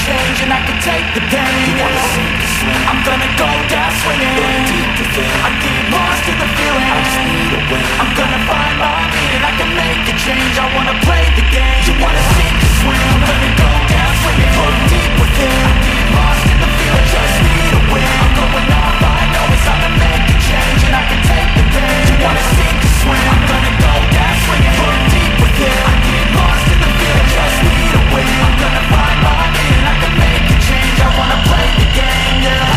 change and I can take the pain. I'm gonna go down swinging. I get lost in the feeling. I'm gonna find my meaning. I can make a change. I wanna play the game. You wanna sink or swim? I'm gonna go down swinging. Look deep within. I get lost in the feeling. Just need a win. I'm going off. I know it's time to make a change and I can take the pain. You wanna sink or swim? I'm gonna go down swinging. Look deep within. I get lost in the feeling. Just need a win. I'm gonna find my meaning. I can make a change. I wanna play the game. Yeah.